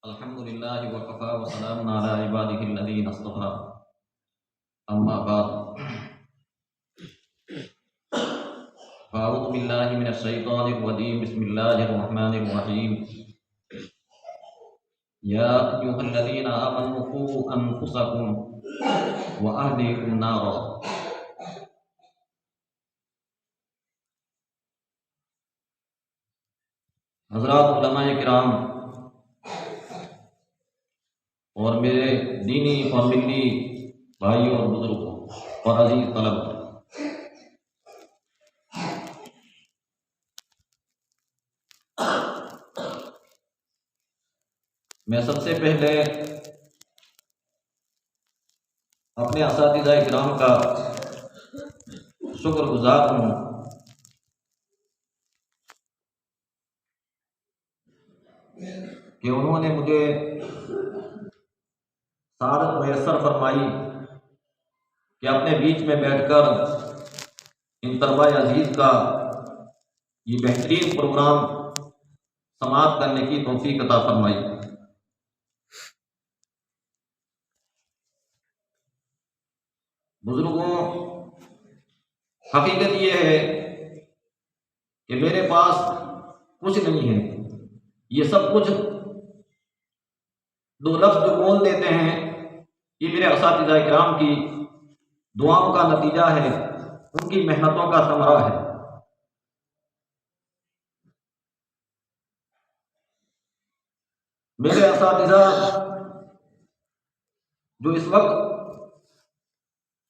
الحمد للہ وکفا وسلام علی عبادہ الذین اصطفیٰ اما بعد فاعوذ باللہ من الشیطان الرجیم بسم اللہ الرحمن الرحیم یا ایھا الذین آمنوا قوا انفسکم واہلیکم نارا۔ حضرات علماء کرام اور میرے دینی اور ملی بھائیوں اور بزرگوں اور عزیز طلبہ، میں سب سے پہلے اپنے اساتذہ کرام کا شکر گزار ہوں کہ انہوں نے مجھے سعادت میسر فرمائی کہ اپنے بیچ میں بیٹھ کر ان طلبہ عزیز کا یہ بہترین پروگرام سماعت کرنے کی توفیق عطا فرمائی۔ بزرگوں، حقیقت یہ ہے کہ میرے پاس کچھ نہیں ہے، یہ سب کچھ دو لفظ جو بول دیتے ہیں یہ میرے اساتذہ کرام کی دعاؤں کا نتیجہ ہے، ان کی محنتوں کا ثمرہ ہے۔ میرے اساتذہ جو اس وقت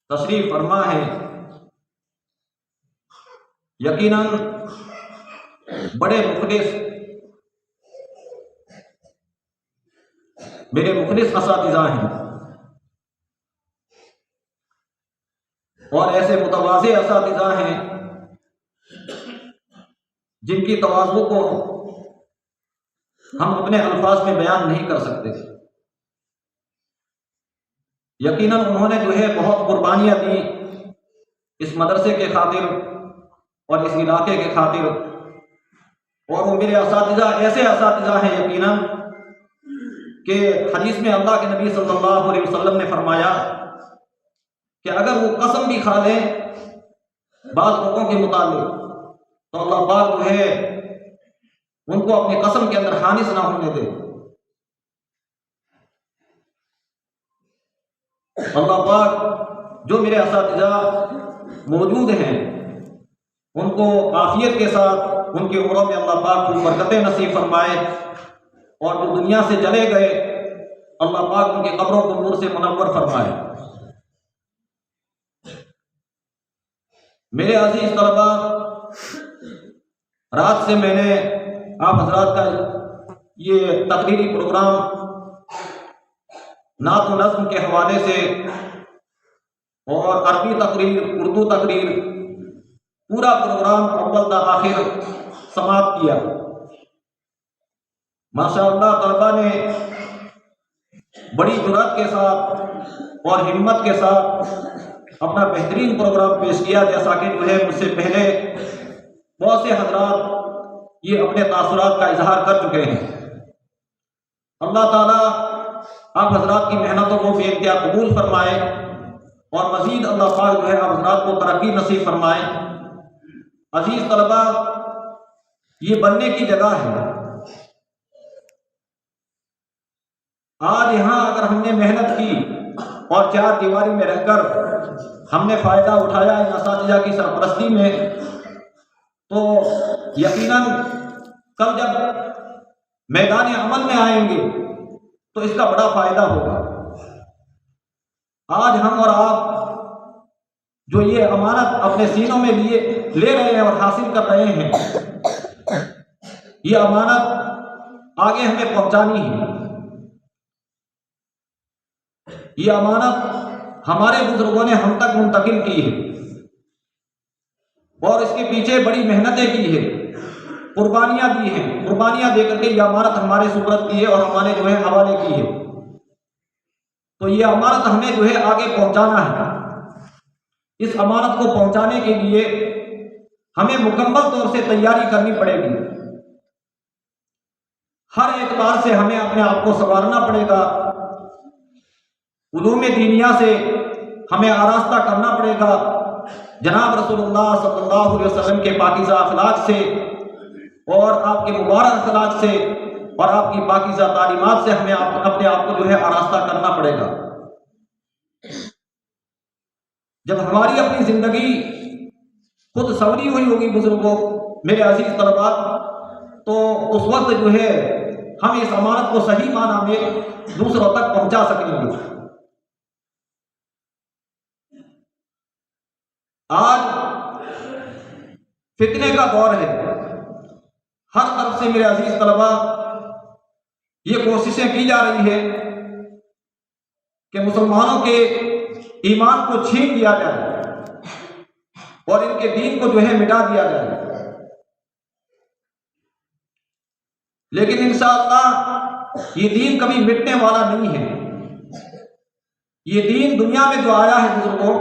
تشریف فرما ہے، یقیناً بڑے میرے مخلص اساتذہ ہیں اور ایسے متواضع اساتذہ ہیں جن کی تواضع کو ہم اپنے الفاظ میں بیان نہیں کر سکتے۔ یقیناً انہوں نے جو ہے بہت قربانیاں دی اس مدرسے کے خاطر اور اس علاقے کے خاطر، اور وہ میرے اساتذہ ایسے اساتذہ ہیں یقیناً کہ حدیث میں اللہ کے نبی صلی اللہ علیہ وسلم نے فرمایا کہ اگر وہ قسم بھی کھا لیں بعض لوگوں کے متعلق تو اللہ پاک جو ہے ان کو اپنی قسم کے اندر خانص نہ ہونے دے۔ اللہ پاک جو میرے اساتذہ موجود ہیں ان کو عافیت کے ساتھ ان کی عمروں میں اللہ پاک کو برکتیں نصیب فرمائے، اور جو دنیا سے چلے گئے اللہ پاک ان کی قبروں کو نور سے منور فرمائے۔ میرے عزیز طلبہ، رات سے میں نے آپ حضرات کا یہ تقریری پروگرام نعت و نظم کے حوالے سے اور عربی تقریر، اردو تقریر، پورا پروگرام اول تا آخر سماعت کیا۔ ماشاء اللہ طلبہ نے بڑی جرأت کے ساتھ اور ہمت کے ساتھ اپنا بہترین پروگرام پیش کیا، جیسا کہ جو ہے مجھ سے پہلے بہت سے حضرات یہ اپنے تاثرات کا اظہار کر چکے ہیں۔ اللہ تعالیٰ آپ حضرات کی محنتوں کو بے انتہا قبول فرمائے اور مزید اللہ پاک جو ہے آپ حضرات کو ترقی نصیب فرمائے۔ عزیز طلبہ، یہ بننے کی جگہ ہے۔ آج یہاں اگر ہم نے محنت کی اور چار دیواری میں رہ کر ہم نے فائدہ اٹھایا ان اساتذہ کی سرپرستی میں، تو یقیناً کل جب میدان عمل میں آئیں گے تو اس کا بڑا فائدہ ہوگا۔ آج ہم اور آپ جو یہ امانت اپنے سینوں میں لے رہے ہیں اور حاصل کر رہے ہیں، یہ امانت آگے ہمیں پہنچانی ہے۔ یہ امانت ہمارے بزرگوں نے ہم تک منتقل کی ہے اور اس کے پیچھے بڑی محنتیں کی ہے، قربانیاں دی ہیں، قربانیاں دے کر کے یہ امانت ہمارے سپرد کی ہے اور ہمارے جو ہے حوالے کی ہے۔ تو یہ امانت ہمیں جو ہے آگے پہنچانا ہے۔ اس امانت کو پہنچانے کے لیے ہمیں مکمل طور سے تیاری کرنی پڑے گی۔ ہر اعتبار سے ہمیں اپنے آپ کو سنوارنا پڑے گا، علوم دینیہ سے ہمیں آراستہ کرنا پڑے گا، جناب رسول اللہ صلی اللہ علیہ وسلم کے پاکیزہ اخلاق سے اور آپ کے مبارک اخلاق سے اور آپ کی پاکیزہ تعلیمات سے ہمیں اپنے آپ کو جو ہے آراستہ کرنا پڑے گا۔ جب ہماری اپنی زندگی خود سنوری ہوئی ہوگی بزرگوں، میرے عزیز طلباء، تو اس وقت جو ہے ہم اس امانت کو صحیح معنی میں دوسروں تک پہنچا سکیں گے۔ آج فتنے کا دور ہے، ہر طرف سے میرے عزیز طلباء یہ کوششیں کی جا رہی ہے کہ مسلمانوں کے ایمان کو چھین لیا جائے اور ان کے دین کو جو ہے مٹا دیا جائے، لیکن انشاءاللہ یہ دین کبھی مٹنے والا نہیں ہے۔ یہ دین دنیا میں جو آیا ہے بزرگوں،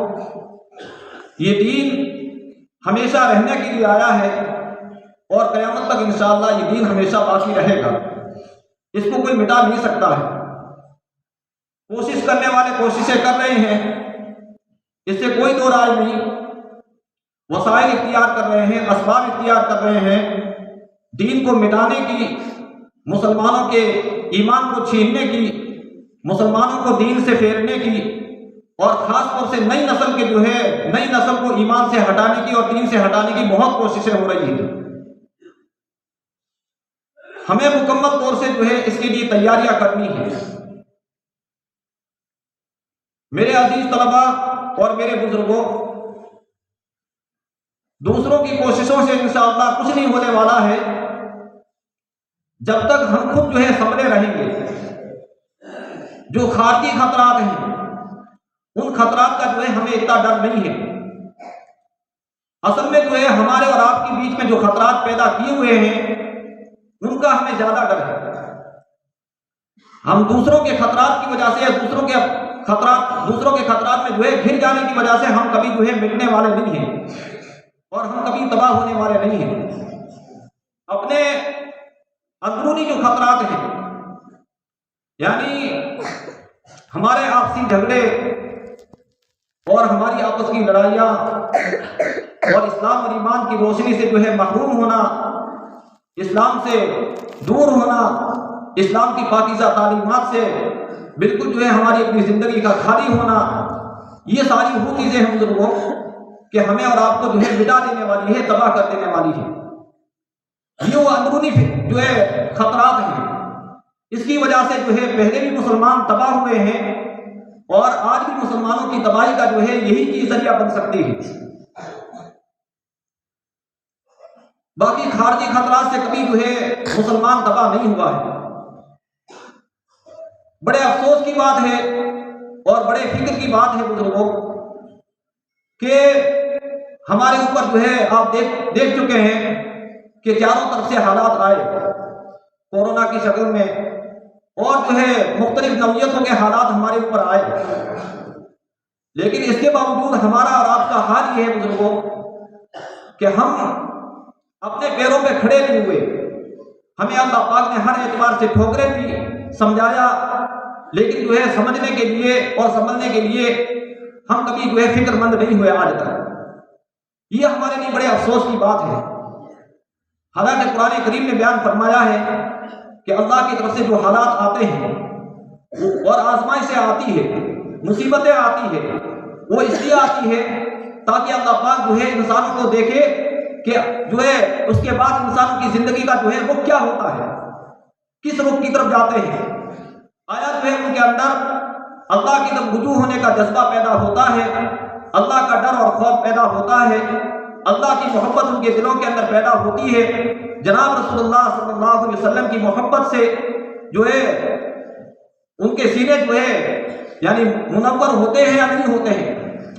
یہ دین ہمیشہ رہنے کے لیے آیا ہے اور قیامت تک انشاءاللہ یہ دین ہمیشہ باقی رہے گا، اس کو کوئی مٹا نہیں سکتا ہے۔ کوشش کرنے والے کوششیں کر رہے ہیں، اس سے کوئی دو رائے نہیں، وسائل اختیار کر رہے ہیں، اسباب اختیار کر رہے ہیں دین کو مٹانے کی، مسلمانوں کے ایمان کو چھیننے کی، مسلمانوں کو دین سے پھیرنے کی، اور خاص طور سے نئی نسل کے جو ہے نئی نسل کو ایمان سے ہٹانے کی اور دین سے ہٹانے کی بہت کوششیں ہو رہی ہیں۔ ہمیں مکمل طور سے جو ہے اس کے لیے تیاریاں کرنی ہیں۔ میرے عزیز طلباء اور میرے بزرگوں، دوسروں کی کوششوں سے انشاءاللہ کچھ نہیں ہونے والا ہے جب تک ہم خود جو ہے سنبھلے رہیں گے۔ جو خارجی خطرات ہیں ان خطرات کا جو ہے ہمیں اتنا ڈر نہیں ہے، اصل میں جو ہے ہمارے اور آپ کے بیچ میں جو خطرات پیدا کیے ہوئے ہیں ان کا ہمیں زیادہ ڈر ہے۔ ہم دوسروں کے خطرات کی وجہ سے یا دوسروں کے خطرات میں جو ہے گھر جانے کی وجہ سے ہم کبھی جو ہے مٹنے والے نہیں ہیں اور ہم کبھی تباہ ہونے والے نہیں ہیں۔ اپنے اندرونی جو خطرات ہیں، یعنی ہمارے آپسی جھگڑے اور ہماری آپس کی لڑائیاں اور اسلام اور ایمان کی روشنی سے جو ہے محروم ہونا، اسلام سے دور ہونا، اسلام کی پاکیزہ تعلیمات سے بالکل جو ہے ہماری اپنی زندگی کا خالی ہونا، یہ ساری وہ چیزیں ہیں بزرگوں کہ ہمیں اور آپ کو جو ہے مٹا دینے والی ہے، تباہ کر دینے والی ہے۔ یہ وہ اندرونی جو ہے خطرات ہیں، اس کی وجہ سے جو ہے پہلے بھی مسلمان تباہ ہوئے ہیں اور آج بھی مسلمانوں کی تباہی کا جو ہے یہی چیز ذریعہ بن سکتی ہے۔ باقی خارجی خطرات سے کبھی جو ہے مسلمان تباہ نہیں ہوا ہے۔ بڑے افسوس کی بات ہے اور بڑے فکر کی بات ہے بزرگوں کہ ہمارے اوپر جو ہے آپ دیکھ چکے ہیں کہ چاروں طرف سے حالات آئے کورونا کی شکل میں، اور جو ہے مختلف نوعیتوں کے حالات ہمارے اوپر آئے، لیکن اس کے باوجود ہمارا اور آپ کا حال یہ ہے بزرگوں کہ ہم اپنے پیروں پہ کھڑے نہیں ہوئے۔ ہمیں اللہ پاک نے ہر اعتبار سے ٹھوکریں دی، سمجھایا، لیکن جو ہے سمجھنے کے لیے اور سمجھنے کے لیے ہم کبھی جو ہے فکر مند نہیں ہوئے آج تک۔ یہ ہمارے لیے بڑے افسوس کی بات ہے۔ حالانکہ قرآن کریم نے بیان فرمایا ہے کہ اللہ کی طرف سے جو حالات آتے ہیں اور آزمائشیں آتی ہے، مصیبتیں آتی ہے، وہ اس لیے آتی ہے تاکہ اللہ پاک جو ہے انسانوں کو دیکھے کہ جو ہے اس کے بعد انسان کی زندگی کا جو ہے رخ کیا ہوتا ہے، کس رخ کی طرف جاتے ہیں۔ آیا جو ہے ان کے اندر اللہ کی طرف رجوع ہونے کا جذبہ پیدا ہوتا ہے، اللہ کا ڈر اور خوف پیدا ہوتا ہے، اللہ کی محبت ان کے دلوں کے اندر پیدا ہوتی ہے، جناب رسول اللہ صلی اللہ علیہ وسلم کی محبت سے جو ہے ان کے سینے جو ہے یعنی منور ہوتے ہیں یا نہیں ہوتے ہیں،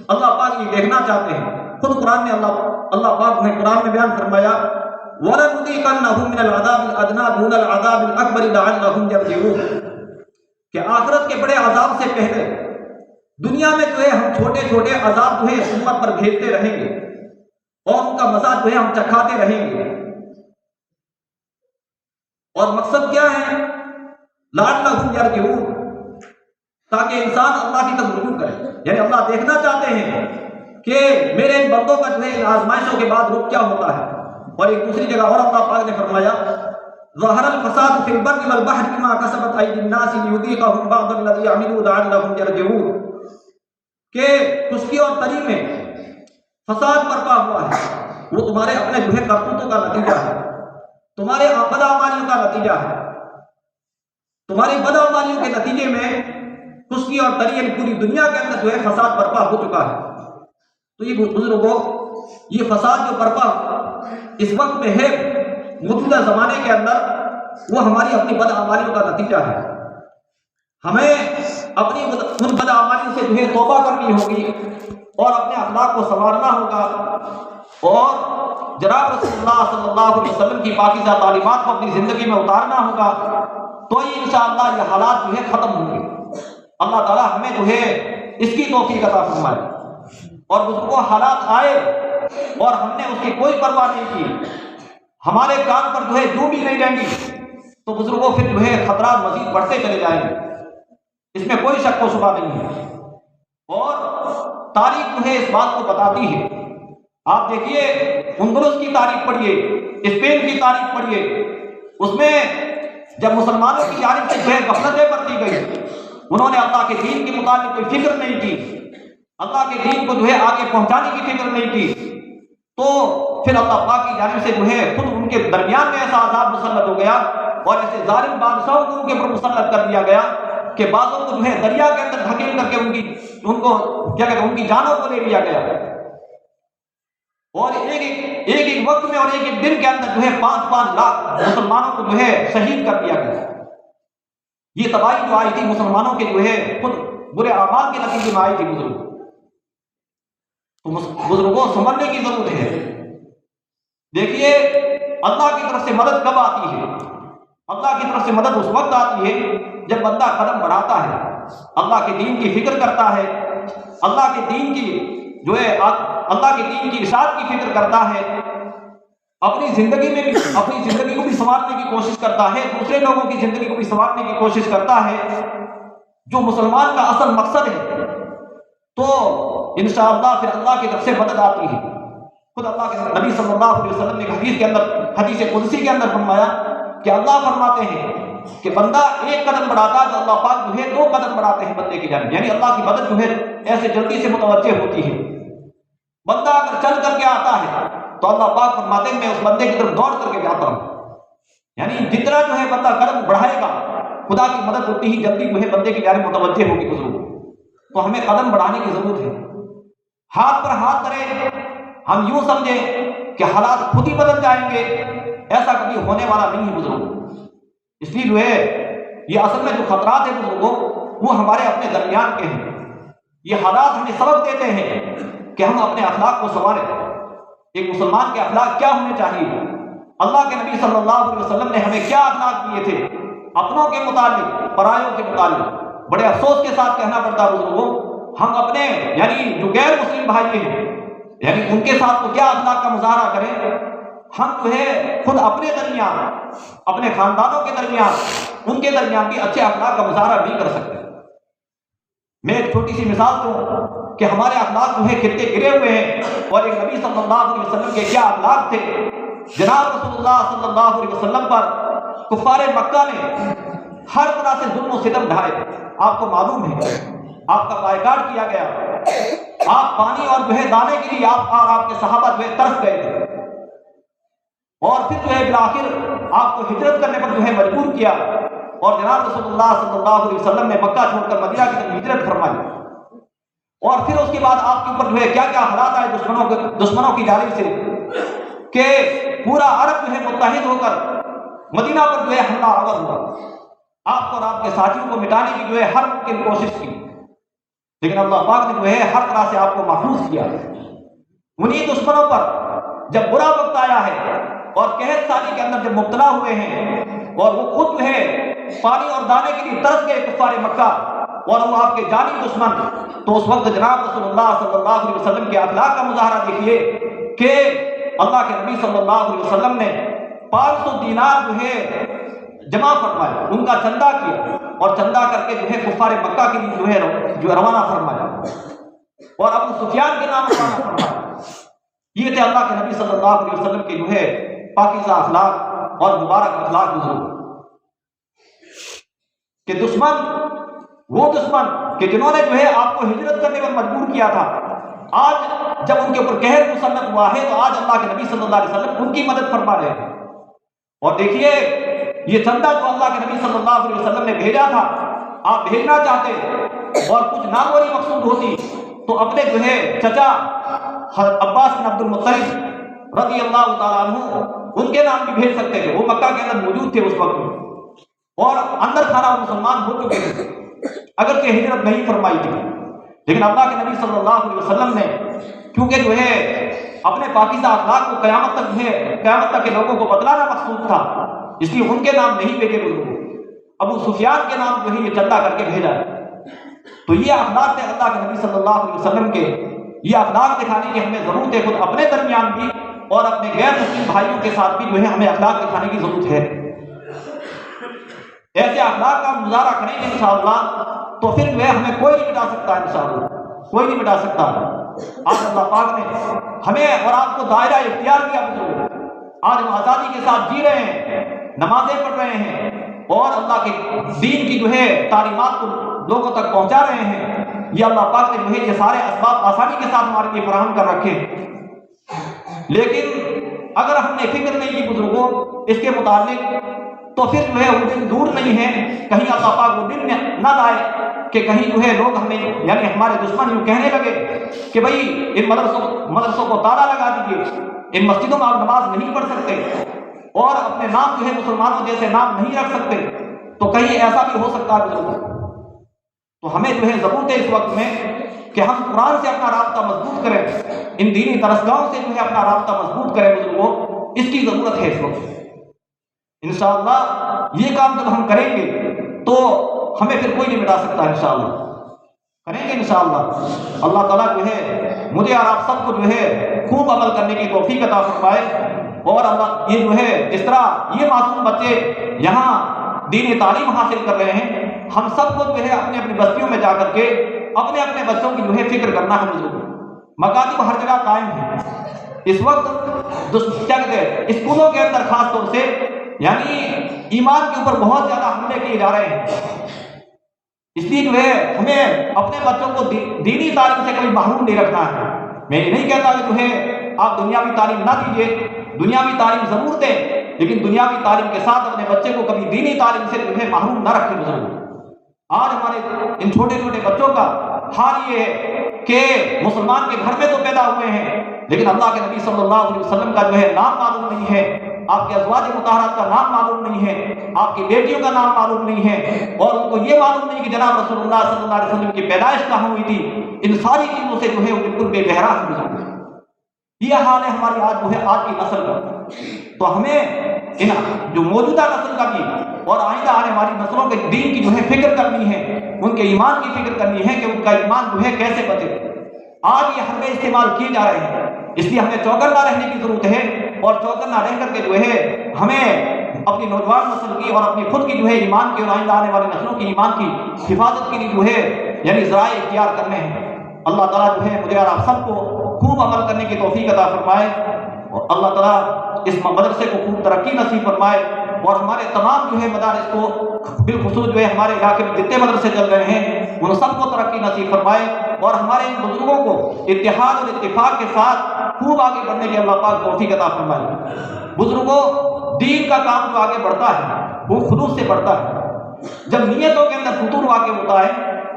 اللہ پاک یہ دیکھنا چاہتے ہیں۔ خود قرآن نے اللہ پاک نے قرآن میں بیان فرمایا وَلَنُذِيقَنَّهُم مِّنَ الْعَذَابِ الْأَدْنَىٰ دُونَ الْعَذَابِ الْأَكْبَرِ لَعَلَّهُمْ يَرْجِعُونَ کہ آخرت کے بڑے عذاب سے پہلے دنیا میں جو ہے ہم چھوٹے چھوٹے عذاب جو ہے امت پر بھیجتے رہیں گے اور ان کا مزہ جو ہے ہم چکھاتے رہیں گے، اور مقصد کیا ہے؟ لعلہم یرجعون، تاکہ انسان اللہ کی طرف رجوع کرے، یعنی اللہ دیکھنا چاہتے ہیں کہ میرے ان بندوں کا جو ہے ان آزمائشوں کے بعد رخ کیا ہوتا ہے۔ اور ایک دوسری جگہ اور اللہ پاک نے فرمایا ظہر الفساد فی البر والبحر بما کسبت ایدی الناس لیذیقہم بعض الذی عملوا لعلہم یرجعون، کہ خشکی اور تری میں فساد برپا ہوا ہے، وہ تمہارے اپنے جو ہے کرتوتوں کا نتیجہ ہے، تمہارے بدعمالیوں کا نتیجہ ہے، تمہاری بدعمالیوں کے نتیجے میں خشکی اور تری یعنی پوری دنیا کے اندر جو ہے فساد برپا ہو چکا ہے۔ تو یہ بزرگوں، یہ فساد جو برپا اس وقت میں ہے موجودہ زمانے کے اندر، وہ ہماری اپنی بدعمالیوں کا نتیجہ ہے۔ ہمیں اپنی ان بدعمالیوں سے جو ہے توبہ کرنی ہوگی اور اپنے اخلاق کو سنوارنا ہوگا، اور جناب رسول اللہ صلی اللہ علیہ وسلم کی پاکیزہ تعلیمات کو اپنی زندگی میں اتارنا ہوگا، تو ہی انشاءاللہ یہ حالات جو ہے ختم ہوں گے۔ اللہ تعالیٰ ہمیں جو ہے اس کی توفیق عطا فرمائے۔ اور بزرگوں، حالات آئے اور ہم نے اس کی کوئی پرواہ نہیں کی، ہمارے کام پر جو ہے جو بھی نہیں رہیں گی، تو بزرگوں پھر جو ہے خطرات مزید بڑھتے چلے جائیں گے، اس میں کوئی شک و شبہ نہیں ہے۔ اور تاریخ جو ہے اس بات کو بتاتی ہے۔ آپ دیکھیے اندلس کی تاریخ پڑھیے، اسپین کی تاریخ پڑھیے، اس میں جب مسلمانوں کی جانب سے جو ہے غفلتیں برتی گئی، انہوں نے اللہ کے دین کے متعلق کوئی فکر نہیں کی، اللہ کے دین کو جو ہے آگے پہنچانے کی فکر نہیں کی، تو پھر اللہ پاک کی جانب سے جو ہے خود ان کے درمیان میں ایسا عذاب مسلط ہو گیا اور ایسے ظالم بادشاہوں کو ان کے اوپر مسلط کر دیا گیا کہ بعضوں کو جو ہے دریا کے اندر دھکیل کر کے ان کی جانوں کو لے لیا گیا، اور ایک وقت میں اور ایک دن کے اندر جو ہے 5-5 لاکھ مسلمانوں کو جو ہے شہید کر دیا گیا۔ یہ تباہی جو آئی تھی مسلمانوں کے جو ہے خود برے اعمال کے نتیجے میں آئی تھی بزرگوں۔ تو بزرگوں سنبھلنے کی ضرورت ہے۔ دیکھیے اللہ کی طرف سے مدد کب آتی ہے؟ اللہ کی طرف سے مدد اس وقت آتی ہے جب بندہ قدم بڑھاتا ہے، اللہ کے دین کی فکر کرتا ہے، اللہ کے دین کی جو ہے اللہ کے دین کی اشاعت کی فکر کرتا ہے، اپنی زندگی میں بھی اپنی زندگی کو بھی سنوارنے کی کوشش کرتا ہے، دوسرے لوگوں کی زندگی کو بھی سنوارنے کی کوشش کرتا ہے، جو مسلمان کا اصل مقصد ہے، تو انشاءاللہ پھر اللہ کی طرف سے مدد آتی ہے۔ خود اللہ کے نبی صلی اللہ علیہ وسلم نے حدیث کے اندر، حدیث قدسی کے اندر فرمایا کہ اللہ فرماتے ہیں کہ بندہ ایک قدم بڑھاتا ہے تو اللہ پاک جو ہے 2 قدم بڑھاتے ہیں بندے کی جانب، یعنی اللہ کی مدد جو ہے ایسے جلدی سے متوجہ ہوتی ہے۔ بندہ اگر چل کر کے آتا ہے تو اللہ پاک فرماتے ہیں میں اس بندے کی طرف دوڑ کر کے جاتا ہوں، یعنی جتنا جو ہے بندہ قدم بڑھائے گا خدا کی مدد اتنی ہی جلدی جو ہے بندے کی جانب متوجہ ہوگی بزرگوں۔ تو ہمیں قدم بڑھانے کی ضرورت ہے، ہاتھ پر ہاتھ کریں، ہم یوں سمجھیں کہ حالات خود ہی بدل جائیں گے، ایسا کبھی ہونے والا نہیں ہے بزرگوں۔ اس لیے جو ہے یہ اصل میں جو خطرات ہیں بزرگوں وہ ہمارے اپنے درمیان کے ہیں۔ یہ حالات ہمیں سبق دیتے ہیں کہ ہم اپنے اخلاق کو سنواریں۔ ایک مسلمان کے اخلاق کیا ہونے چاہیے؟ اللہ کے نبی صلی اللہ علیہ وسلم نے ہمیں کیا اخلاق دیے تھے اپنوں کے متعلق، پرایوں کے متعلق؟ بڑے افسوس کے ساتھ کہنا پڑتا ہے بزرگوں، ہم اپنے یعنی جو غیر مسلم بھائی ہیں یعنی ان کے ساتھ تو کیا اخلاق کا مظاہرہ کریں، ہم جو ہے خود اپنے درمیان، اپنے خاندانوں کے درمیان، ان کے درمیان بھی اچھے اخلاق کا مظاہرہ نہیں کر سکتے۔ میں ایک چھوٹی سی مثال دوں کہ ہمارے اخلاق جو ہے کتنے گرے ہوئے ہیں، اور ایک نبی صلی اللہ علیہ وسلم کے کیا اخلاق تھے۔ جناب رسول اللہ صلی اللہ علیہ وسلم پر کفار مکہ نے ہر طرح سے ظلم و ستم ڈھائے۔ آپ کو معلوم ہے آپ کا بائیکاٹ کیا گیا، آپ پانی اور جو ہے دانے کے لیے آپ اور آپ کے صحابہ جو ہے ترس گئے تھے، اور پھر جو ہے بالآخر آپ کو ہجرت کرنے پر جو ہے مجبور کیا، اور جناب رسول اللہ صلی اللہ علیہ وسلم نے مکہ چھوڑ کر مدینہ کی طرف ہجرت فرمائی، اور پھر اس کے بعد آپ کے اوپر جو ہے کیا کیا حالات آئے دشمنوں کی جانب سے کہ پورا عرب جو ہے متحد ہو کر مدینہ پر جو ہے حملہ آور ہوا، آپ کو اور آپ کے ساتھیوں کو مٹانے کی جو ہے ہر ممکن کوشش کی، لیکن اللہ پاک نے جو ہے ہر طرح سے آپ کو محفوظ کیا۔ انہی دشمنوں پر جب برا وقت آیا ہے اور قحط سالی کے اندر جب مبتلا ہوئے ہیں اور وہ خود جو ہے پانی اور دانے کے لیے ترس گئے کفار مکہ اور وہ آپ کے جانی دشمن، تو اس وقت جناب رسول اللہ صلی اللہ علیہ وسلم کے اخلاق کا مظاہرہ دیکھیے کہ اللہ کے نبی صلی اللہ علیہ وسلم نے 500 دینار جو ہے جمع فرمایا، ان کا چندہ کیا اور چندہ کر کے جو ہے کفار مکہ کے لیے جو ہے روانہ فرمایا اور ابو سفیان کے نام روانہ فرمایا۔ یہ تھے اللہ کے نبی صلی اللہ علیہ وسلم کے جو ہے پاکیزہ اخلاق اور مبارک اخلاق بزرگ کہ دشمن، وہ دشمن کہ جنہوں نے جو ہے آپ کو ہجرت کرنے پر مجبور کیا تھا، آج جب ان کے اوپر قہر مسلط ہوا ہے تو آج اللہ کے نبی صلی اللہ علیہ وسلم ان کی مدد فرما رہے ہیں۔ اور دیکھیے یہ چندہ جو اللہ کے نبی صلی اللہ علیہ وسلم نے بھیجا تھا، آپ بھیجنا چاہتے اور کچھ ناموری مقصود ہوتی تو اپنے جو ہے چچا عباس بن عبد المطلب رضی اللہ تعالیٰ عنہ ان کے نام بھی بھیج سکتے تھے، وہ مکہ کے اندر موجود تھے اس وقت میں اور اندر کھانا مسلمان ہو چکے تھے اگرچہ ہجرت نہیں فرمائی تھی، لیکن اللہ کے نبی صلی اللہ علیہ وسلم نے کیونکہ جو ہے اپنے پاکیزہ اخلاق کو قیامت تک کے لوگوں کو بتلانا مقصود تھا، اس لیے ان کے نام نہیں بھیجے بزرگوں، ابو سفیان کے نام جو ہے یہ چندہ کر کے بھیجا ہے۔ تو یہ اخلاق تھے اللہ کے نبی صلی اللہ علیہ وسلم کے، یہ اخلاق دکھانے کی ہمیں ضرورت ہے، خود اپنے درمیان بھی اور اپنے غیر مسلم بھائیوں کے ساتھ بھی جو ہے ہمیں اخلاق دکھانے کی ضرورت ہے۔ ایسے اخلاق کا مظاہرہ کریں گے انشاءاللہ تو پھر جو ہے ہمیں کوئی نہیں مٹا سکتا، انشاءاللہ کوئی نہیں مٹا سکتا۔ آج اللہ پاک نے ہمیں اور آپ کو دائرہ اختیار دیا بزرگوں، آج ہم آزادی کے ساتھ جی رہے ہیں، نمازیں پڑھ رہے ہیں اور اللہ کے دین کی جو ہے تعلیمات کو لوگوں تک پہنچا رہے ہیں۔ یہ اللہ پاک نے جو ہے یہ سارے اسباب آسانی کے ساتھ ہمارے لیے فراہم کر رکھے، لیکن اگر ہم نے فکر نہیں کی بزرگوں اس کے متعلق تو پھر جو ہے وہ دن دور نہیں ہے، کہیں اللہ پاک وہ دن نہ لائے کہ کہیں جو ہے لوگ ہمیں یعنی ہمارے دشمن یوں کہنے لگے کہ بھائی ان مدرسوں کو تالا لگا دیجیے، ان مسجدوں میں آپ نماز نہیں پڑھ سکتے اور اپنے نام جو ہے مسلمانوں جیسے نام نہیں رکھ سکتے، تو کہیں ایسا بھی ہو سکتا ہے بزرگوں۔ تو ہمیں جو ہے ضرورت ہے اس وقت میں کہ ہم قرآن سے اپنا رابطہ مضبوط کریں، ان دینی درسگاہوں سے جو ہے اپنا رابطہ مضبوط کریں بزرگوں، اس کی ضرورت ہے اس وقت۔ انشاءاللہ یہ کام جب ہم کریں گے تو ہمیں پھر کوئی نہیں مٹا سکتا، انشاءاللہ کریں گے انشاءاللہ۔ اللہ تعالیٰ جو ہے مجھے اور آپ سب کو جو ہے خوب عمل کرنے کی توفیق عطا فرمائے، اور اللہ یہ جو ہے جس طرح یہ معصوم بچے یہاں دینی تعلیم حاصل کر رہے ہیں، ہم سب کو جو ہے اپنی اپنی بستیوں میں جا کر کے اپنے اپنے بچوں کی جو ہے فکر کرنا ہے بزرگوں۔ مکاتب ہر جگہ قائم ہیں اس وقت، کیا کہتے ہیں اسکولوں کے اندر خاص طور سے یعنی ایمان کے اوپر بہت زیادہ حملے کیے جا رہے ہیں، اس لیے جو ہے ہمیں اپنے بچوں کو دینی تعلیم سے کبھی محروم نہیں رکھنا ہے۔ میں یہ نہیں کہتا کہ جو ہے آپ دنیاوی تعلیم نہ دیجیے، دنیاوی تعلیم ضرور دیں، لیکن دنیاوی تعلیم کے ساتھ اپنے بچے کو کبھی دینی تعلیم سے جو ہے محروم نہ رکھیں بزرگ۔ آج ہمارے ان چھوٹے چھوٹے بچوں کا حال یہ ہے کہ مسلمان کے گھر میں تو پیدا ہوئے ہیں لیکن اللہ کے نبی صلی اللہ علیہ وسلم کا جو ہے نام معلوم نہیں ہے، آپ کے ازواج مطہرات کا نام معلوم نہیں ہے، آپ کی بیٹیوں کا نام معلوم نہیں ہے، اور ان کو یہ معلوم نہیں کہ جناب رسول اللہ صلی اللہ علیہ وسلم کی پیدائش کہاں ہوئی تھی۔ ان ساری چیزوں سے جو ہے وہ بالکل بے بہرا ہے۔ یہ حال ہے ہماری آج جو ہے آج کی نسل کا۔ تو ہمیں ان جو موجودہ نسل کا بھی اور آئندہ آنے والی نسلوں کے دین کی جو ہے فکر کرنی ہے، ان کے ایمان کی فکر کرنی ہے کہ ان کا ایمان جو ہے کیسے بچے۔ آج یہ حربے استعمال کیے جا رہے ہیں، اس لیے ہمیں چوکنا رہنے کی ضرورت ہے، اور چوکنا رہ کر کے جو ہے ہمیں اپنی نوجوان نسل کی اور اپنی خود کی جو ہے ایمان کی اور آئندہ آنے والی نسلوں کی ایمان کی حفاظت کے لیے جو ہے یعنی ذرائع اختیار کرنے ہیں۔ اللہ تعالیٰ جو ہے مجھے اور آپ سب کو خوب عمل کرنے کی توفیق عطا فرمائے، اور اللہ تعالیٰ اس مدرسے کو خوب ترقی نصیب فرمائے، اور ہمارے تمام جو ہے مدارس کو بالخصوص جو ہے ہمارے علاقے میں جتنے مدرسے چل رہے ہیں ان سب کو ترقی نصیب فرمائے، اور ہمارے ان بزرگوں کو اتحاد اور اتفاق کے ساتھ خوب آگے بڑھنے کی اللہ پاک توفیق عطا فرمائے۔ بزرگوں، دین کا کام جو آگے بڑھتا ہے وہ خلوص سے بڑھتا ہے۔ جب نیتوں کے اندر فطور واقع ہوتا ہے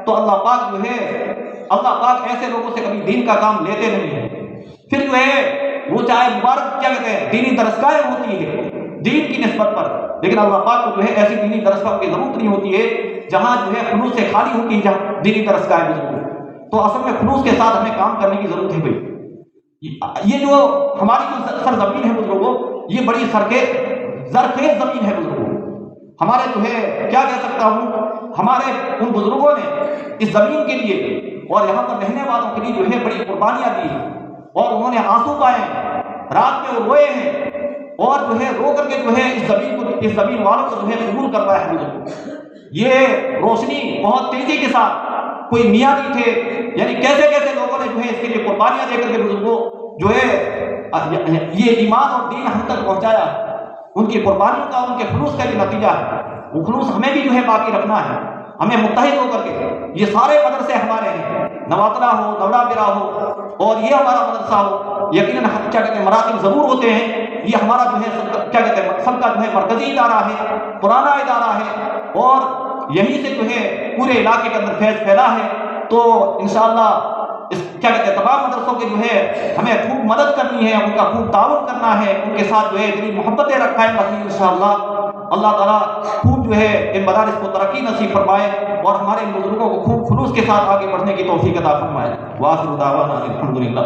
تو اللہ پاک جو ہے ایسے لوگوں سے کبھی دین کا کام لیتے نہیں ہیں۔ پھر جو ہے وہ چاہے مبارک کیا کہتے ہیں دینی درسگاہیں ہوتی ہے دین کی نسبت پر، لیکن اللہ پاک کو جو ہے ایسی دینی درسگاہوں کی ضرورت نہیں ہوتی ہے جہاں جو ہے خلوص سے خالی ہوتی ہے، جہاں دینی درسگاہیں بزرگوں۔ تو اصل میں خلوص کے ساتھ ہمیں کام کرنے کی ضرورت ہے بھائی۔ یہ جو ہماری جو سرزمین ہے بزرگوں، یہ بڑی زرخیز زمین ہے بزرگوں۔ ہمارے جو ہے کیا کہہ سکتا ہوں، ہمارے ان بزرگوں نے اس زمین کے لیے اور یہاں پر رہنے والوں کے لیے جو ہے بڑی قربانیاں دی ہیں، اور انہوں نے آنسو پائے ہیں، رات میں وہ روئے ہیں، اور جو ہے رو کر کے جو ہے اس زمین والوں کو جو ہے قبول کروایا ہے حضور۔ یہ روشنی بہت تیزی کے ساتھ، کوئی میاں نہیں تھے، یعنی کیسے کیسے لوگوں نے جو ہے اس کے لیے قربانیاں دے کر کے بزرگوں جو ہے یہ ایمان اور دین ہم تک پہنچایا۔ ان کی قربانیوں کا، ان کے خلوص کا یہ نتیجہ ہے۔ وہ خلوص ہمیں بھی جو ہے باقی رکھنا ہے، ہمیں متحد ہو کر کے۔ یہ سارے مدرسے ہمارے ہیں، نواترا ہو، دوڑا برا ہو، اور یہ ہمارا مدرسہ ہو، یقیناً کیا کہتے ہیں مراتب ضرور ہوتے ہیں۔ یہ ہمارا جو ہے کیا کہتے ہیں سب کا جو ہے مرکزی ادارہ ہے، پرانا ادارہ ہے، اور یہیں سے جو ہے پورے علاقے کے اندر فیض پھیلا ہے۔ تو انشاءاللہ اس کیا کہتے ہیں تمام مدرسوں کے جو ہے ہمیں خوب مدد کرنی ہے، ان کا خوب تعاون کرنا ہے، ان کے ساتھ جو ہے اتنی محبتیں قائم رکھنی انشاءاللہ۔ اللہ تعالیٰ خوب جو ہے ان مدارس کو ترقی نصیب فرمائے، اور ہمارے بزرگوں کو خوب خلوص کے ساتھ آگے بڑھنے کی توفیق عطا فرمائے۔ وآخر دعوانا الحمدللہ۔